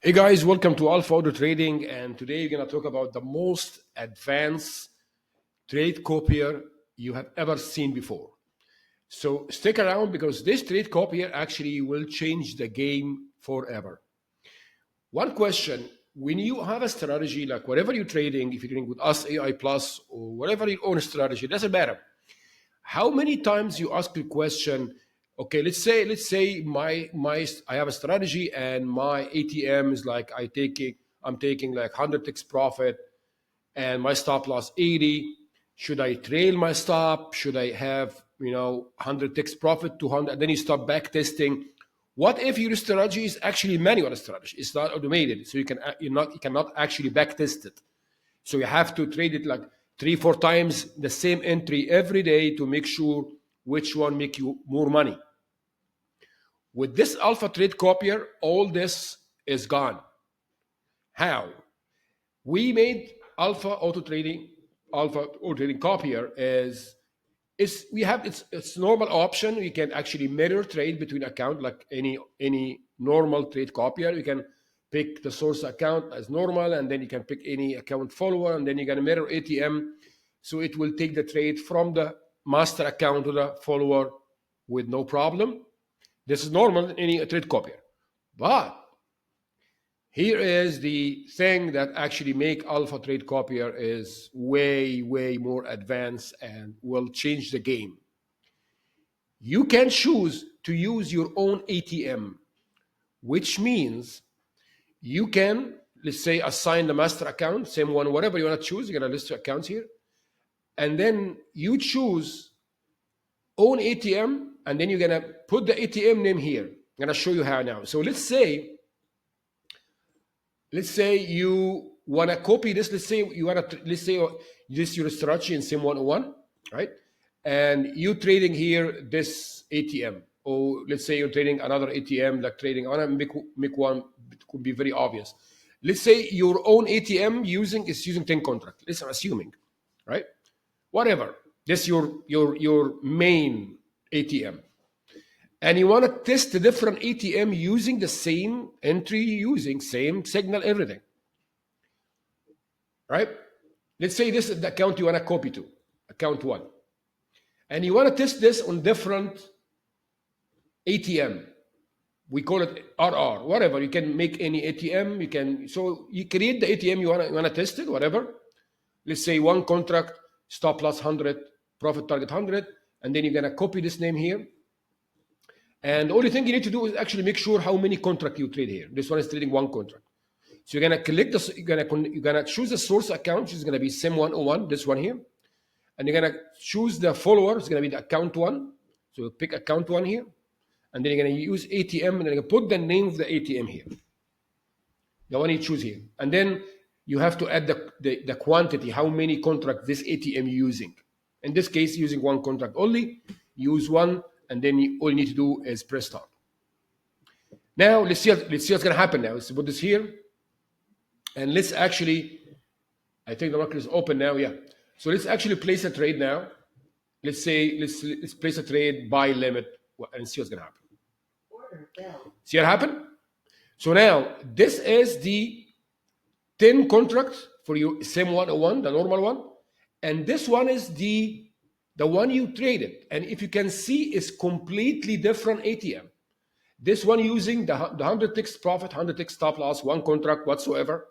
Hey guys, welcome to Alpha Auto Trading, and today we're going to talk about the most advanced trade copier you have ever seen before. So stick around because this trade copier actually will change the game forever. One question, when you have a strategy, like whatever you're trading, if you're trading with us, AI Plus, or whatever your own strategy, it doesn't matter. How many times you ask the question, okay, let's say I have a strategy and my ATM is like I'm taking like 100x profit and my stop loss 80. Should I trail my stop? Should I have 100x profit, 200, and then you start back testing? What if your strategy is actually manual strategy? It's not automated, so you cannot actually back test it. So you have to trade it like 3, 4 times the same entry every day to make sure which one make you more money. With this Alpha Trade Copier, all this is gone. How? We made Alpha Auto Trading Copier it's normal option. You can actually mirror trade between account like any normal trade copier. You can pick the source account as normal, and then you can pick any account follower, and then you can mirror ATM. So it will take the trade from the master account to the follower with no problem. This is normal in any trade copier. But here is the thing that actually make Alpha Trade Copier is way more advanced and will change the game. You can choose to use your own ATM, which means you can, let's say, assign the master account, same one, whatever you want to choose. You're going to list your accounts here. And then you choose own ATM, and then you're going to put the ATM name here. I'm going to show you how now. So let's say you want to copy this. Let's say this is your strategy in Sim 101, right? And you trading here this ATM, or let's say you're trading another ATM, like trading. I want to make one. It could be very obvious. Let's say your own ATM is using 10 contract. Listen, assuming, right? Whatever. This is your main ATM. And you want to test the different ATM using the same entry using, same signal, everything. Right? Let's say this is the account you want to copy to, account 1. And you want to test this on different ATM. We call it RR, whatever. You can make any ATM. So you create the ATM you want to test it, whatever. Let's say one contract, stop loss 100, profit target 100. And then you're going to copy this name here. And the only thing you need to do is actually make sure how many contracts you trade here. This one is trading one contract. So you're gonna click this, you're gonna choose the source account, which is gonna be SIM 101, this one here. And you're gonna choose the follower, it's gonna be the account 1. So you pick account 1 here. And then you're gonna use ATM, and then you're gonna put the name of the ATM here. The one you choose here. And then you have to add the quantity, how many contracts this ATM using. In this case, using one contract only, use one, and then all you need to do is press start. Now let's see what's going to happen now. Let's put this here, and let's actually, I think the market is open now. Yeah. So let's actually place a trade now. Let's say let's place a trade buy limit and see what's going to happen. See what happened? So now this is the 10 contract for your SIM 101, the normal one, and this one is the one you traded. And if you can see, it's completely different ATM. This one using the 100x profit, 100x stop loss, one contract whatsoever.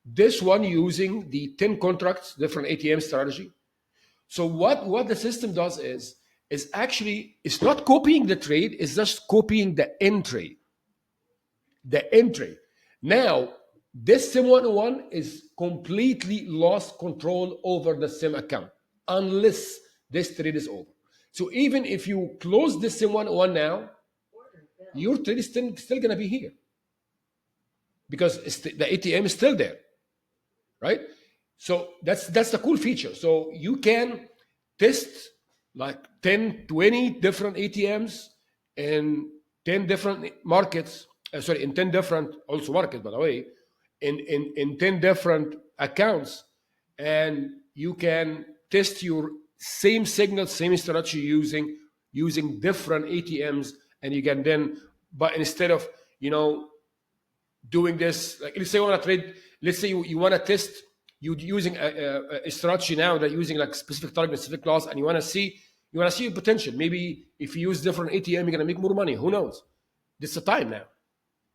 This one using the 10 contracts, different ATM strategy. So what the system does is actually, it's not copying the trade, it's just copying the entry. The entry. Now, this SIM 101 is completely lost control over the SIM account, unless this trade is over. So even if you close this SIM 101 now, your trade is still going to be here because the ATM is still there, right? So that's the cool feature. So you can test like 10, 20 different ATMs in 10 different markets. In 10 different also markets, by the way, in 10 different accounts, and you can test your same signal, same strategy using different ATMs, and you can then, but instead of doing this. Like, let's say you want to trade, let's say you want to test, you using a strategy now that using like specific target, specific loss, and you want to see your potential. Maybe if you use different ATM, you're gonna make more money. Who knows? This is the time now.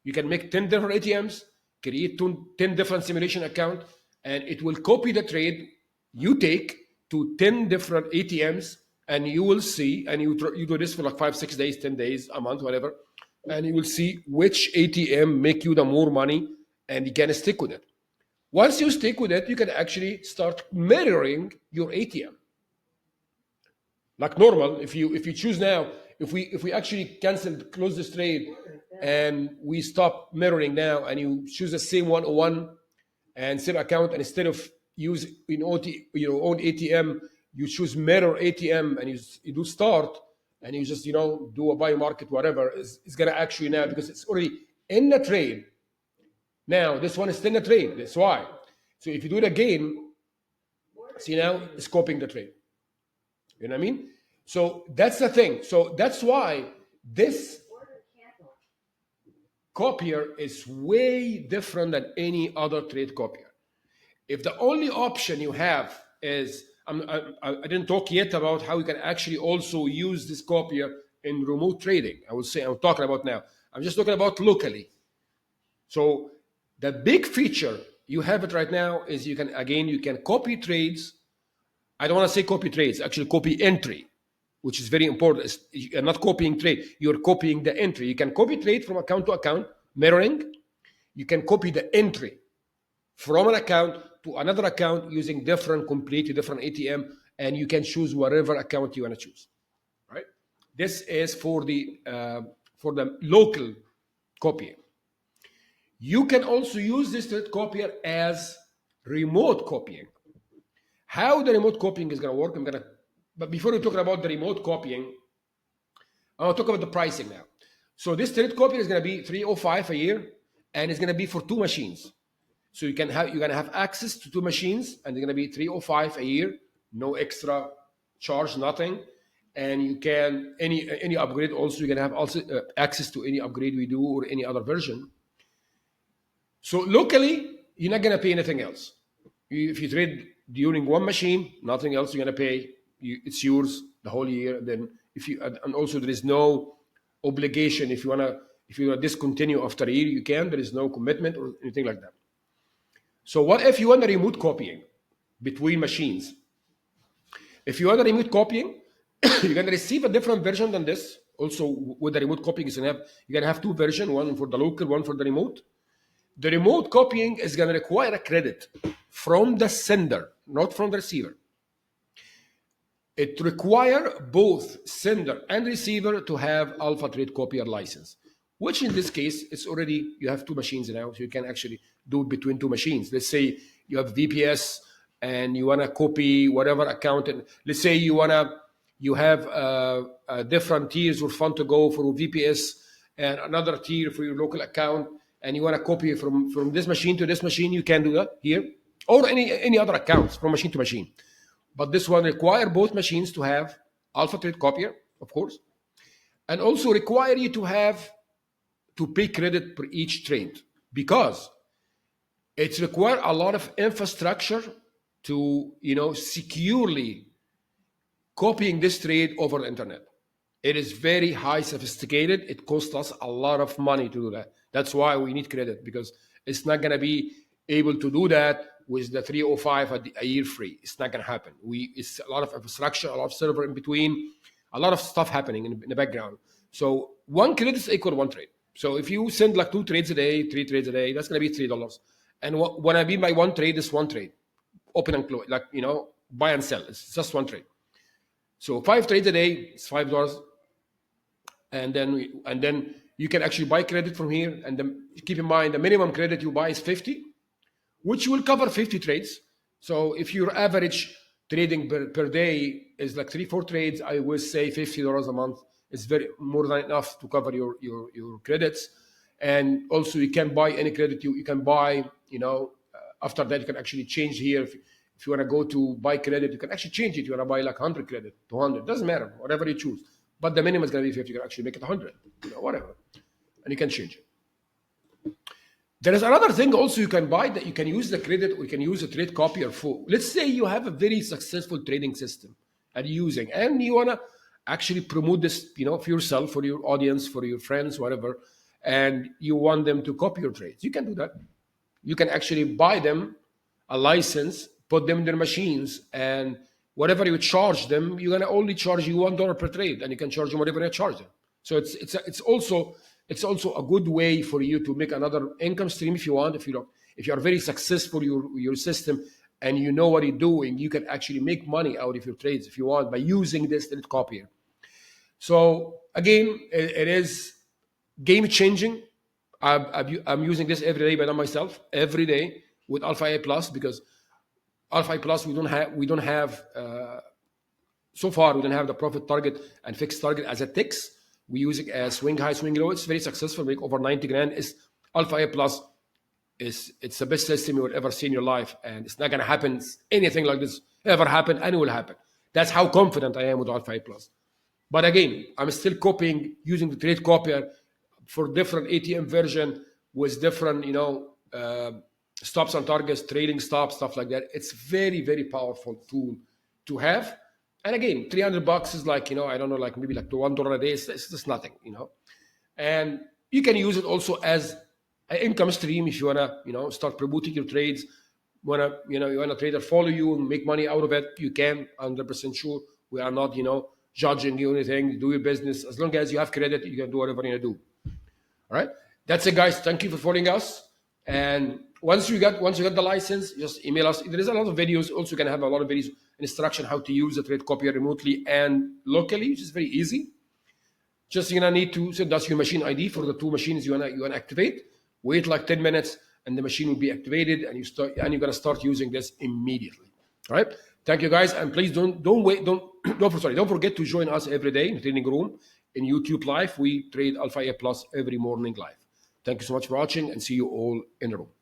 You can make 10 different ATMs, create 10 different simulation account, and it will copy the trade you take to 10 different ATMs, and you will see, and you do this for like 5, 6 days, 10 days, a month, whatever, and you will see which ATM make you the more money, and you can stick with it. Once you stick with it, you can actually start mirroring your ATM. Like normal, if you choose now, if we actually close this trade, and we stop mirroring now, and you choose the same 101 and same account, and instead of use your own ATM, you choose mirror ATM, and you do start, and you just do a buy market, whatever, it's gonna actually now, because it's already in the trade. Now this one is still in the trade. That's why. So if you do it again, see now it's copying the trade. You know what I mean? So that's the thing. So that's why this copier is way different than any other trade copier. If the only option you have is, I didn't talk yet about how you can actually also use this copier in remote trading. I will say I'm talking about now. I'm just talking about locally. So the big feature you have it right now is you can copy trades. I don't want to say copy trades, actually copy entry, which is very important. You're not copying trade, you're copying the entry. You can copy trade from account to account, mirroring. You can copy the entry from an account to another account using completely different ATM, and you can choose whatever account you want to choose, right? This is for the local copying. You can also use this trade copier as remote copying. How the remote copying is going to work, but before we talk about the remote copying, I want to talk about the pricing now. So this trade copier is going to be $305 a year, and it's going to be for 2 machines. So you're going to have access to 2 machines, and they're going to be $305 a year, no extra charge, nothing. And you can any upgrade also. You're going to have also access to any upgrade we do or any other version. So locally, you're not going to pay anything else. If you trade during one machine, nothing else you're going to pay. It's yours the whole year. Then and also there is no obligation. If you want to discontinue after a year, you can. There is no commitment or anything like that. So what if you want the remote copying between machines? If you want the remote copying, you're going to receive a different version than this. Also, with the remote copying, you're going to have 2 versions, one for the local, one for the remote. The remote copying is going to require a credit from the sender, not from the receiver. It requires both sender and receiver to have Alpha Trade Copier license, which in this case, it's already, you have 2 machines now, so you can actually do it between 2 machines. Let's say you have VPS and you want to copy whatever account, and let's say you have different tiers of fund to go for VPS and another tier for your local account, and you want to copy from this machine to this machine, you can do that here, or any other accounts from machine to machine. But this one require both machines to have Alpha Trade Copier, of course, and also require you to pay credit per each trade, because it requires a lot of infrastructure to securely copying this trade over the internet. It is very high sophisticated. It costs us a lot of money to do that. That's why we need credit, because it's not going to be able to do that with the 305 a year free. It's not going to happen. It's a lot of infrastructure, a lot of server in between, a lot of stuff happening in the background. So 1 credit is equal to 1 trade. So if you send like 2 trades a day, 3 trades a day, that's going to be $3. And when I mean by 1 trade, it's 1 trade, open and close, like buy and sell. It's just 1 trade. So 5 trades a day, it's $5. And then you can actually buy credit from here. And then keep in mind, the minimum credit you buy is 50, which will cover 50 trades. So if your average trading per day is like 3-4 trades, I will say $50 a month is very more than enough to cover your credits. And also you can buy any credit you can buy. After that you can actually change here. If you want to go to buy credit, you can actually change it. You want to buy like 100 credit, 200, doesn't matter, whatever you choose. But the minimum is going to be 50. You can actually make it 100, whatever. And you can change it. There is another thing also you can buy, that you can use the credit, or you can use a trade copier for. Let's say you have a very successful trading system and using, and you wanna actually promote this, for yourself, for your audience, for your friends, whatever, and you want them to copy your trades. You can do that. You can actually buy them a license, put them in their machines, and whatever you charge them, you're gonna only charge you $1 per trade, and you can charge them whatever you charge them. So it's also a good way for you to make another income stream if you want. If you are very successful your system, and you know what you're doing, you can actually make money out of your trades if you want by using this trade copier. So again, it is game changing. I'm using this every day by myself, every day with Alpha A Plus, because Alpha A Plus we don't have so far we don't have the profit target and fixed target as a ticks. We use it as swing high, swing low. It's very successful. Make over 90 grand. Is Alpha A Plus it's the best system you will ever see in your life, and it's not gonna happen anything like this ever happen, and it will happen. That's how confident I am with Alpha A Plus. But again, I'm still copying using the trade copier for different ATM version with different, stops and targets, trading stops, stuff like that. It's very, very powerful tool to have. And again, $300 is like, I don't know, like maybe like $1 a day. It's just nothing, And you can use it also as an income stream if you wanna, start promoting your trades. You want a trader follow you and make money out of it, you can. 100% sure. We are not, judging you or anything. Do your business. As long as you have credit, you can do whatever you do. All right. That's it, guys. Thank you for following us. And once you get the license, just email us. There is a lot of videos. Also, you can have a lot of videos, instruction how to use the trade copier remotely and locally, which is very easy. Just you're gonna need to send us your machine ID for the two machines you wanna activate. Wait like 10 minutes, and the machine will be activated, and you're gonna start using this immediately. All right. Thank you, guys, and please don't forget to join us every day in the training room in YouTube Live. We trade Alpha A Plus every morning live. Thank you so much for watching, and see you all in the room.